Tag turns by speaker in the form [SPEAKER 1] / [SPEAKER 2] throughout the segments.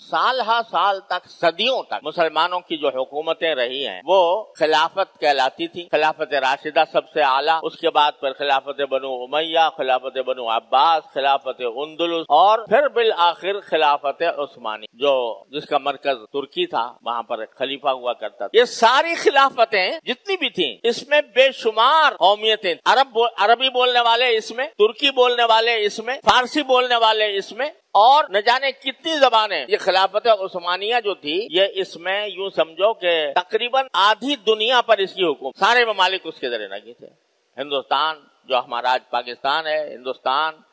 [SPEAKER 1] साल हा साल तक, सदियों तक मुसलमानों की जो हुकूमतें रही हैं वो खिलाफत कहलाती थी। खिलाफत राशिदा सबसे आला, उसके बाद फिर खिलाफत बनु उमैया, खिलाफत बनु अब्बास, खिलाफत उंदुलुस और फिर बिल आखिर खिलाफत उस्मानी, जो जिसका मरकज तुर्की था, वहाँ पर खलीफा हुआ करता था। ये सारी खिलाफतें जितनी भी थी, इसमें बेशुमार कौमियतें, अरबी बोलने वाले इसमें, तुर्की बोलने वाले इसमें, फारसी बोलने वाले इसमें, और न जाने कितनी जबानें। ये खिलाफत उस्मानिया जो थी, ये इसमें यूं समझो कि तकरीबन आधी दुनिया पर इसकी हुकूमत, सारे ममालिक उसके जरिए लगे थे। हिंदुस्तान जो हमारा आज पाकिस्तान है, हिंदुस्तान,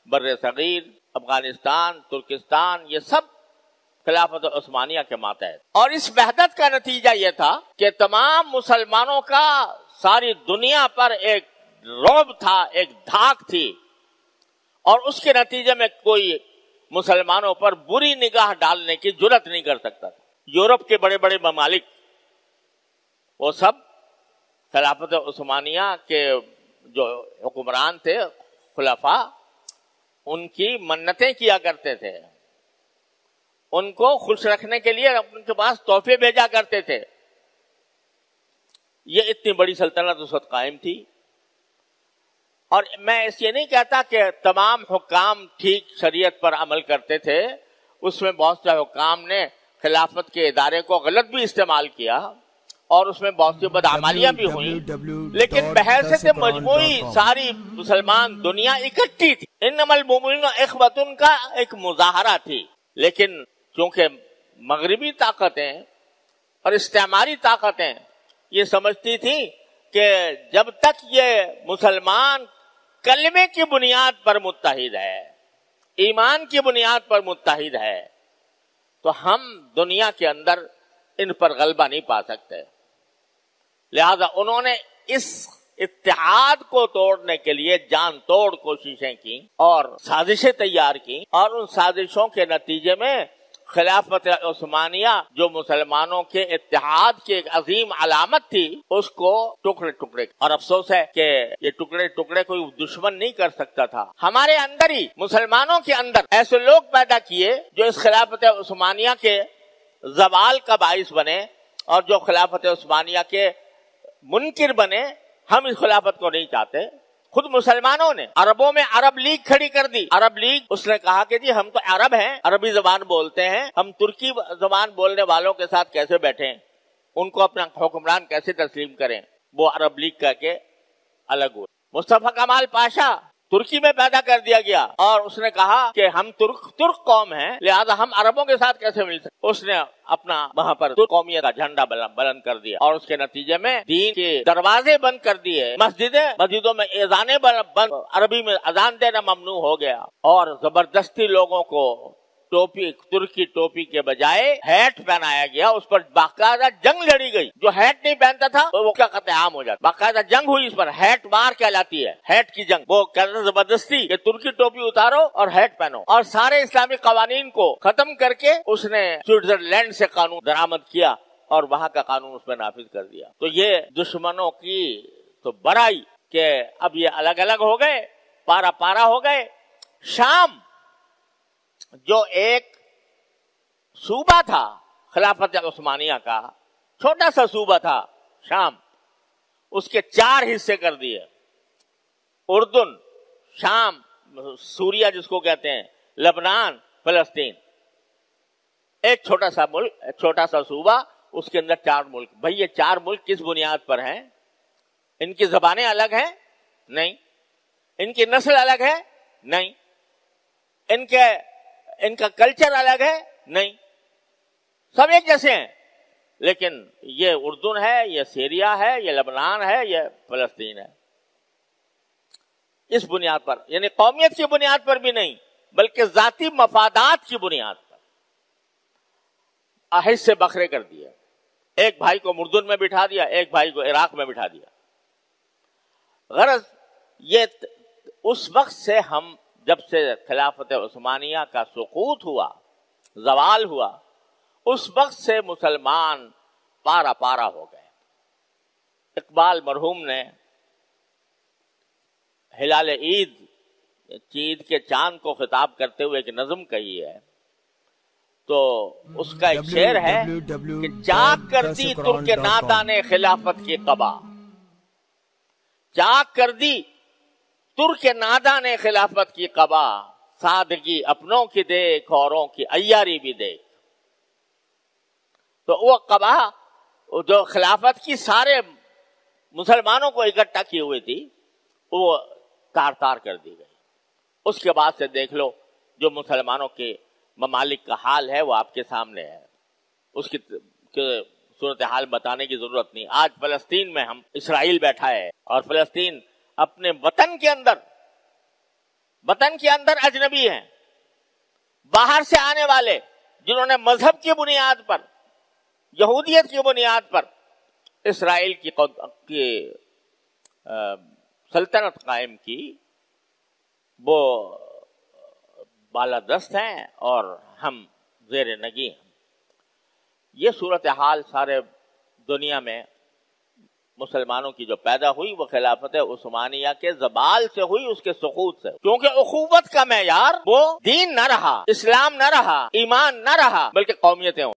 [SPEAKER 1] बर्रे सगीर, अफगानिस्तान, तुर्किस्तान, ये सब खिलाफत उस्मानिया के मातहत। और इस वहदत का नतीजा ये था कि तमाम मुसलमानों का सारी दुनिया पर एक रौब था, एक धाक थी, और उसके नतीजे में कोई मुसलमानों पर बुरी निगाह डालने की जुर्रत नहीं कर सकता था। यूरोप के बड़े बड़े ममालिक वो सब खिलाफत उस्मानिया के जो हुक्मरान थे, खुलफा, उनकी मन्नतें किया करते थे, उनको खुश रखने के लिए उनके पास तोहफे भेजा करते थे। ये इतनी बड़ी सल्तनत उस वक्त कायम थी। और मैं इसलिए नहीं कहता कि तमाम हुक्काम ठीक शरीयत पर अमल करते थे, उसमें बहुत से हुक्काम ने खिलाफत के इदारे को गलत भी इस्तेमाल किया और उसमें बहुत सी बदआमालियां भी हुई, लेकिन बहैसियत मजमूई सारी मुसलमान दुनिया इकट्ठी थी। इन्नमल मुमिनून इख्वतुन का एक मुजाहरा थी। लेकिन क्योंकि मगरिबी ताकतें और इस्तेमारी ताकतें ये समझती थी कि जब तक ये मुसलमान कलमे की बुनियाद पर मुत्तहिद है, ईमान की बुनियाद पर मुत्तहिद है, तो हम दुनिया के अंदर इन पर गलबा नहीं पा सकते। लिहाजा उन्होंने इस इत्तेहाद को तोड़ने के लिए जान तोड़ कोशिशें की और साजिशें तैयार की, और उन साजिशों के नतीजे में खिलाफत उस्मानिया जो मुसलमानों के इत्तेहाद की एक अजीम अलामत थी, उसको टुकड़े टुकड़े, और अफसोस है कि ये टुकड़े टुकड़े कोई दुश्मन नहीं कर सकता था। हमारे अंदर ही, मुसलमानों के अंदर ऐसे लोग पैदा किए जो इस खिलाफत उस्मानिया के जवाल का बाइस बने और जो खिलाफत उस्मानिया के मुनकिर बने। हम इस खिलाफत को नहीं चाहते। खुद मुसलमानों ने अरबों में अरब लीग खड़ी कर दी। अरब लीग, उसने कहा कि जी हम तो अरब हैं, अरबी जबान बोलते हैं, हम तुर्की जबान बोलने वालों के साथ कैसे बैठें, उनको अपना हुक्मरान कैसे तस्लीम करें। वो अरब लीग करके अलग हुए। मुस्तफा कमाल पाशा तुर्की में पैदा कर दिया गया और उसने कहा कि हम तुर्क कौम हैं, लिहाजा हम अरबों के साथ कैसे मिल सकते। उसने अपना वहां पर तुर्क कौमियत का झंडा बुलंद कर दिया और उसके नतीजे में दीन के दरवाजे बंद कर दिए। मस्जिदों में एजाने बंद, अरबी में अजान देना ममनू हो गया और जबरदस्ती लोगों को टोपी, तुर्की टोपी के बजाय हैट पहनाया गया। उस पर बाकायदा जंग लड़ी गई। जो हैट नहीं पहनता था तो वो क्या कत्लेआम हो जाता। बाकायदा जंग हुई इस पर, हैट मार कहलाती है, हैट की जंग। वो कहते जबरदस्ती कि तुर्की टोपी उतारो और हैट पहनो, और सारे इस्लामी कवानीन को खत्म करके उसने स्विट्जरलैंड से कानून दरामद किया और वहाँ का कानून उसमें नाफिज कर दिया। तो ये दुश्मनों की तो बड़ाई के अब ये अलग अलग हो गए, पारा पारा हो गए। शाम जो एक सूबा था खिलाफत उस्मानिया का, छोटा सा सूबा था शाम, उसके 4 हिस्से कर दिए। उर्दुन, शाम, सूरिया जिसको कहते हैं, लेबनान, फलस्तीन, एक छोटा सा मुल्क, छोटा सा सूबा, उसके अंदर 4 मुल्क। भाई ये 4 मुल्क किस बुनियाद पर हैं? इनकी जबानें अलग हैं? नहीं। इनकी नस्ल अलग है? नहीं। इनका कल्चर अलग है? नहीं। सब एक जैसे हैं। लेकिन ये उर्दुन है, ये सीरिया है, ये लेबनान है, ये फलस्तीन है। इस बुनियाद पर, यानी कौमियत की बुनियाद पर भी नहीं, बल्कि जाती मफादात की बुनियाद पर हिस्से बखरे कर दिए। एक भाई को उर्दुन में बिठा दिया, एक भाई को इराक में बिठा दिया। गरज ये उस वक्त से हम, जब से खिलाफत उस्मानिया का सुकूत हुआ, जवाल हुआ, उस वक्त से मुसलमान पारा पारा हो गए। इकबाल मरहूम ने हिलाल ईद के चांद को खिताब करते हुए एक नज़म कही है تو اس کا ایک شعر ہے کہ چاک کر دی ترک نادان خلافت کی قبا، چاک کر دی ترک نادان خلافت کی قبا، سادگی اپنوں کی دیکھ اوروں کی عیاری بھی دیکھ۔ تو وہ قبا جو خلافت کی سارے مسلمانوں کو اکٹھا کی ہوئی تھی وہ تار تار کر دی گئی۔ اس کے بعد سے دیکھ لو جو مسلمانوں کے ممالک کا حال ہے وہ آپ کے سامنے ہے، اس کی صورتحال بتانے کی ضرورت نہیں۔ آج فلسطین میں ہم اسرائیل بیٹھا ہے اور فلسطین اپنے وطن کے اندر اجنبی ہیں، باہر سے آنے والے جنہوں نے مذہب کی بنیاد پر، یہودیت کی بنیاد پر اسرائیل کی سلطنت قائم کی، وہ بالادست ہیں اور ہم زیر نگی ہیں۔ یہ صورتحال سارے دنیا میں مسلمانوں کی جو پیدا ہوئی وہ خلافت عثمانیہ کے زوال سے ہوئی، اس کے سقوط سے، کیونکہ اخوت کا معیار وہ دین نہ رہا، اسلام نہ رہا، ایمان نہ رہا، بلکہ قومیتیں